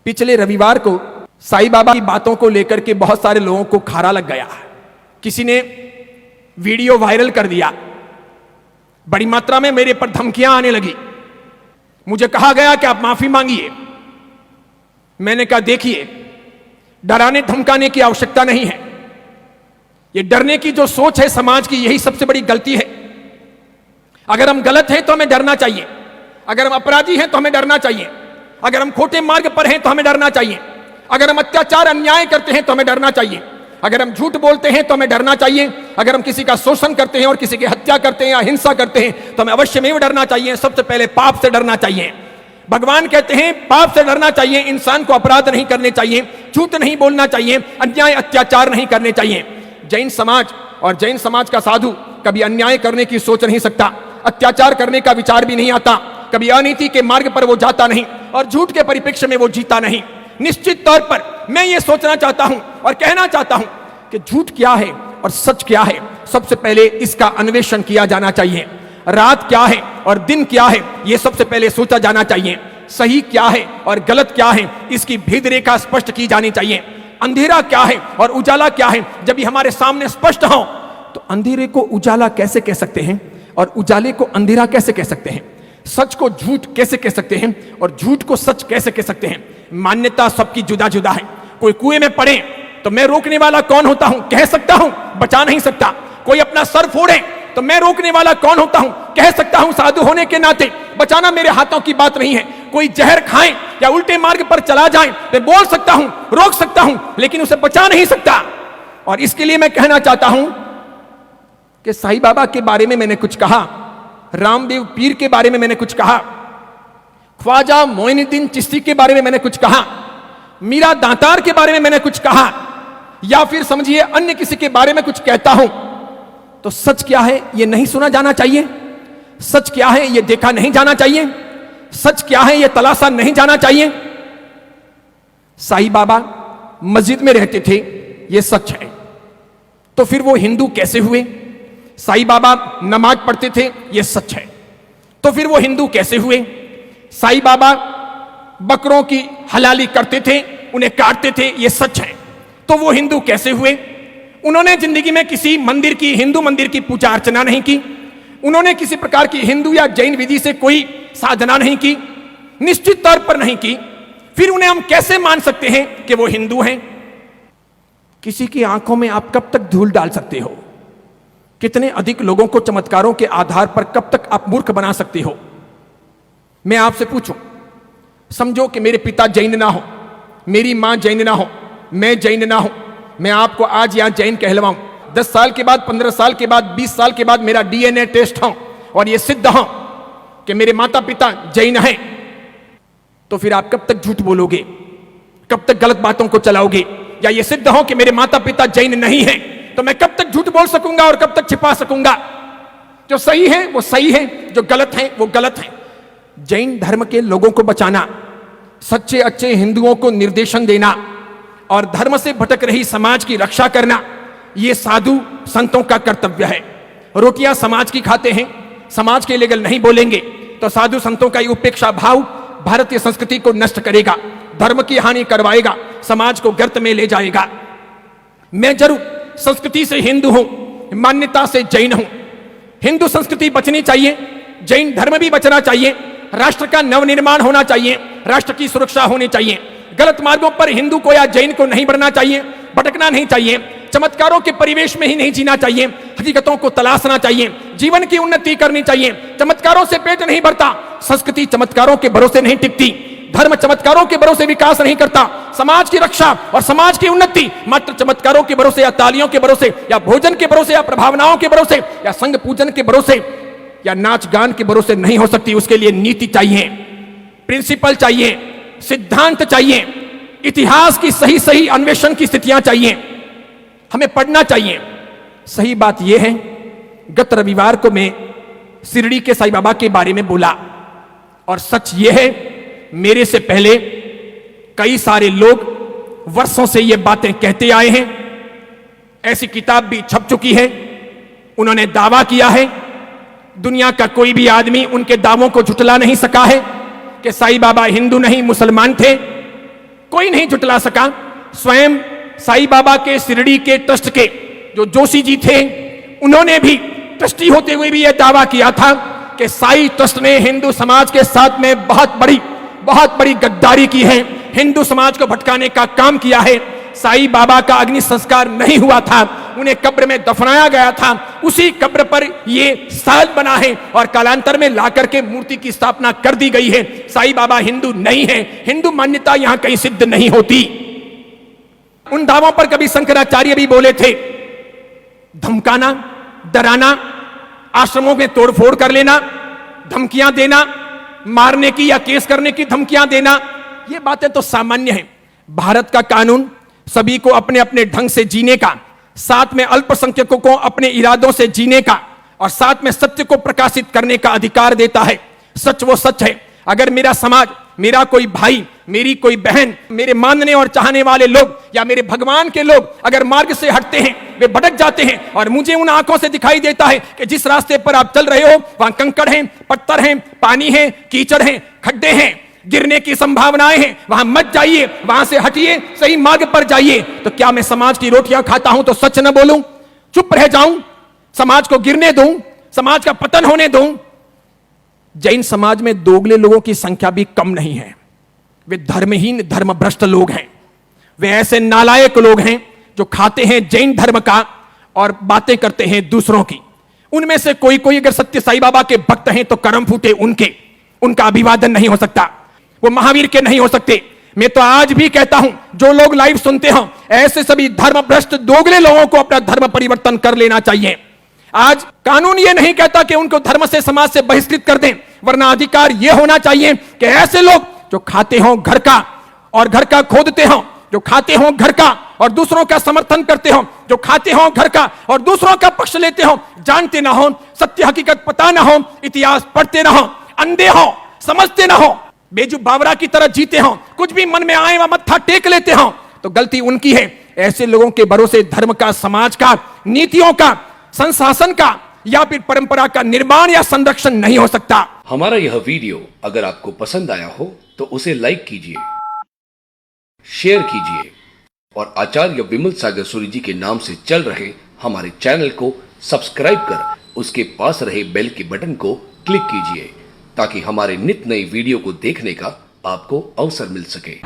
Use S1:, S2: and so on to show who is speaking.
S1: पिछले रविवार को साईं बाबा की बातों को लेकर के बहुत सारे लोगों को खारा लग गया। किसी ने वीडियो वायरल कर दिया, बड़ी मात्रा में मेरे पर धमकियां आने लगी। मुझे कहा गया कि आप माफी मांगिए। मैंने कहा देखिए, डराने धमकाने की आवश्यकता नहीं है। ये डरने की जो सोच है समाज की, यही सबसे बड़ी गलती है। अगर हम गलत हैं तो हमें डरना चाहिए, अगर हम अपराधी हैं तो हमें डरना चाहिए, अगर हम खोटे मार्ग पर हैं तो हमें डरना चाहिए, अगर हम अत्याचार अन्याय करते हैं तो हमें डरना चाहिए, अगर हम झूठ बोलते हैं तो हमें डरना चाहिए, अगर हम किसी का शोषण करते हैं और किसी की हत्या करते हैं या हिंसा करते हैं तो हमें अवश्य में डरना चाहिए। सबसे पहले पाप से डरना चाहिए। भगवान कहते हैं पाप से डरना चाहिए, इंसान को अपराध नहीं करने चाहिए, झूठ नहीं बोलना चाहिए, अन्याय अत्याचार नहीं करने चाहिए। जैन समाज और जैन समाज का साधु कभी अन्याय करने की सोच नहीं सकता, अत्याचार करने का विचार भी नहीं आता, कभी अनीति के मार्ग पर वो जाता नहीं और झूठ के परिप्रेक्ष्य में वो जीता नहीं। निश्चित तौर पर मैं ये सोचना चाहता हूं और कहना चाहता हूं कि झूठ क्या है और सच क्या है, सबसे पहले इसका अन्वेषण किया जाना चाहिए। रात क्या है और दिन क्या है, यह सबसे पहले सोचा जाना चाहिए। सही क्या है और गलत क्या है, इसकी भेद रेखा स्पष्ट की जानी चाहिए। अंधेरा क्या है और उजाला क्या है, जब ये हमारे सामने स्पष्ट हो तो अंधेरे को उजाला कैसे कह सकते हैं और उजाले को अंधेरा कैसे कह सकते हैं, सच को झूठ कैसे कह सकते हैं और झूठ को सच कैसे कह सकते हैं। मान्यता सबकी जुदा जुदा है। कोई कुएं में पड़े तो मैं रोकने वाला कौन होता हूं, कह सकता हूं, बचा नहीं सकता। कोई अपना सर फोड़े तो मैं रोकने वाला कौन होता हूं, कह सकता हूं साधु होने के नाते, बचाना मेरे हाथों की बात नहीं है। कोई जहर खाए या उल्टे मार्ग पर चला जाए मैं बोल सकता हूं, रोक सकता हूं, लेकिन उसे बचा नहीं सकता। और इसके लिए मैं कहना चाहता हूं कि साईं बाबा के बारे में मैंने कुछ कहा, रामदेव पीर के बारे में मैंने कुछ कहा, ख्वाजा मोइनुद्दीन चिश्ती के बारे में मैंने कुछ कहा, मीरा दातार के बारे में मैंने कुछ कहा, या फिर समझिए अन्य किसी के बारे में कुछ कहता हूं तो सच क्या है यह नहीं सुना जाना चाहिए, सच क्या है यह देखा नहीं जाना चाहिए, सच क्या है यह तलाशा नहीं जाना चाहिए। साईं बाबा मस्जिद में रहते थे, यह सच है। तो फिर वो हिंदू कैसे हुए? साईं बाबा नमाज पढ़ते थे, यह सच है। तो फिर वो हिंदू कैसे हुए? साईं बाबा बकरों की हलाली करते थे, उन्हें काटते थे, यह सच है। तो वो हिंदू कैसे हुए? उन्होंने जिंदगी में किसी मंदिर की, हिंदू मंदिर की पूजा अर्चना नहीं की, उन्होंने किसी प्रकार की हिंदू या जैन विधि से कोई साधना नहीं की, निश्चित तौर पर नहीं की। फिर उन्हें हम कैसे मान सकते हैं कि वो हिंदू हैं? किसी की आंखों में आप कब तक धूल डाल सकते हो? कितने अधिक लोगों को चमत्कारों के आधार पर कब तक आप मूर्ख बना सकते हो? मैं आपसे पूछूं, समझो कि मेरे पिता जैन ना हो, मेरी मां जैन ना हो, मैं जैन ना हो, मैं आपको आज यहां जैन कहलवाऊं, 10 साल के बाद, 15 साल के बाद, 20 साल के बाद मेरा डीएनए टेस्ट हो और यह सिद्ध हो कि मेरे माता पिता जैन हैं, तो फिर आप कब तक झूठ बोलोगे, कब तक गलत बातों को चलाओगे? या यह सिद्ध हो कि मेरे माता पिता जैन नहीं हैं, तो मैं कब तक झूठ बोल सकूंगा और कब तक छिपा सकूंगा? जो सही है वो सही है, जो गलत है वो गलत है। जैन धर्म के लोगों को बचाना, सच्चे अच्छे हिंदुओं को निर्देशन देना और धर्म से भटक रही समाज की रक्षा करना, यह साधु संतों का कर्तव्य है। रोटियां समाज की खाते हैं, समाज के लिए नहीं बोलेंगे तो साधु संतों का उपेक्षा भाव भारतीय संस्कृति को नष्ट करेगा, धर्म की हानि करवाएगा, समाज को गर्त में ले जाएगा। मैं जरूर संस्कृति से हिंदू हूं, मान्यता से जैन हूं। हिंदू संस्कृति बचनी चाहिए, जैन धर्म भी बचना चाहिए, राष्ट्र का नवनिर्माण होना चाहिए, राष्ट्र की सुरक्षा होनी चाहिए। गलत मार्गों पर हिंदू को या जैन को नहीं बढ़ना चाहिए, भटकना नहीं चाहिए, चमत्कारों के परिवेश में ही नहीं जीना चाहिए, हकीकतों को तलाशना चाहिए, जीवन की उन्नति करनी चाहिए। चमत्कारों से पेट नहीं भरता, संस्कृति चमत्कारों के भरोसे नहीं टिकती, धर्म चमत्कारों के भरोसे विकास नहीं करता, समाज की रक्षा और समाज की उन्नति मात्र चमत्कारों के भरोसे या तालियों के भरोसे या भोजन के भरोसे या प्रभावनाओं के भरोसे या संघ पूजन के भरोसे या नाच गान के भरोसे नहीं हो सकती। उसके लिए नीति चाहिए, प्रिंसिपल चाहिए, सिद्धांत चाहिए, इतिहास की सही सही अन्वेषण की स्थितियां चाहिए, हमें पढ़ना चाहिए। सही बात यह है, गत रविवार को मैं शिरडी के साईं बाबा के बारे में बोला और सच यह है, मेरे से पहले कई सारे लोग वर्षों से ये बातें कहते आए हैं, ऐसी किताब भी छप चुकी है, उन्होंने दावा किया है, दुनिया का कोई भी आदमी उनके दावों को झुटला नहीं सका है कि साईं बाबा हिंदू नहीं मुसलमान थे। कोई नहीं जुटला सका। स्वयं साईं बाबा के शिरडी के ट्रस्ट के जो जोशी जी थे, उन्होंने भी ट्रस्टी होते हुए भी यह दावा किया था कि साईं ट्रस्ट ने हिंदू समाज के साथ में बहुत बड़ी गद्दारी की है, हिंदू समाज को भटकाने का काम किया है। साईं बाबा का अग्नि संस्कार नहीं हुआ था, उन्हें कब्र में दफनाया गया था, उसी कब्र पर ये साल बना है और कालांतर में लाकर के मूर्ति की स्थापना कर दी गई है। साईं बाबा हिंदू नहीं है, हिंदू मान्यता यहां कहीं सिद्ध नहीं होती। उन दावों पर कभी शंकराचार्य भी बोले थे, धमकाना, डराना, आश्रमों में तोड़फोड़ कर लेना, धमकियां देना, मारने की या केस करने की धमकियां देना, ये बातें तो सामान्य हैं। भारत का कानून सभी को अपने अपने ढंग से जीने का, साथ में अल्पसंख्यकों को अपने इरादों से जीने का और साथ में सत्य को प्रकाशित करने का अधिकार देता है। सच वो सच है। अगर मेरा समाज, मेरा कोई भाई, मेरी कोई बहन, मेरे मानने और चाहने वाले लोग या मेरे भगवान के लोग अगर मार्ग से हटते हैं, वे भटक जाते हैं और मुझे उन आंखों से दिखाई देता है कि जिस रास्ते पर आप चल रहे हो वहां कंकड़ हैं, पत्थर हैं, पानी है, कीचड़ हैं, खड्डे हैं, गिरने की संभावनाएं हैं, वहां मत जाइए, वहां से हटिए, सही मार्ग पर जाइए। तो क्या मैं समाज की रोटियां खाता हूं तो सच न बोलूं, चुप रह जाऊं, समाज को गिरने दूं, समाज का पतन होने दूं? जैन समाज में दोगले लोगों की संख्या भी कम नहीं है। वे धर्महीन, धर्मभ्रष्ट लोग हैं। वे ऐसे नालायक लोग हैं जो खाते हैं जैन धर्म का और बातें करते हैं दूसरों की। उनमें से कोई कोई अगर सत्य साईं बाबा के भक्त हैं तो करम फूटे उनके, उनका अभिवादन नहीं हो सकता, वो महावीर के नहीं हो सकते। मैं तो आज भी कहता हूं, जो लोग लाइव सुनते हो, ऐसे सभी धर्मभ्रष्ट दोगले लोगों को अपना धर्म परिवर्तन कर लेना चाहिए। आज कानून यह नहीं कहता कि उनको धर्म से, समाज से बहिष्कृत कर दें, वरना अधिकार यह होना चाहिए कि ऐसे लोग जो खाते हो घर का और घर का खोदते हो, जो खाते हो घर का और दूसरों का समर्थन करते हो, जो खाते हो घर का और दूसरों का पक्ष लेते हो, जानते ना हो, सत्य हकीकत पता ना हो, इतिहास पढ़ते ना हो, अंधे हो, समझते ना हो, बेजू बावरा की तरह जीते हो, कुछ भी मन में आए वह मत्था टेक लेते हो, तो गलती उनकी है। ऐसे लोगों के भरोसे धर्म का, समाज का, नीतियों का, संशासन का या फिर परंपरा का निर्माण या संरक्षण नहीं हो सकता।
S2: हमारा यह वीडियो अगर आपको पसंद आया हो तो उसे लाइक कीजिए, शेयर कीजिए और आचार्य विमल सागर सूरी जी के नाम से चल रहे हमारे चैनल को सब्सक्राइब कर उसके पास रहे बेल के बटन को क्लिक कीजिए ताकि हमारे नित नए वीडियो को देखने का आपको अवसर मिल सके।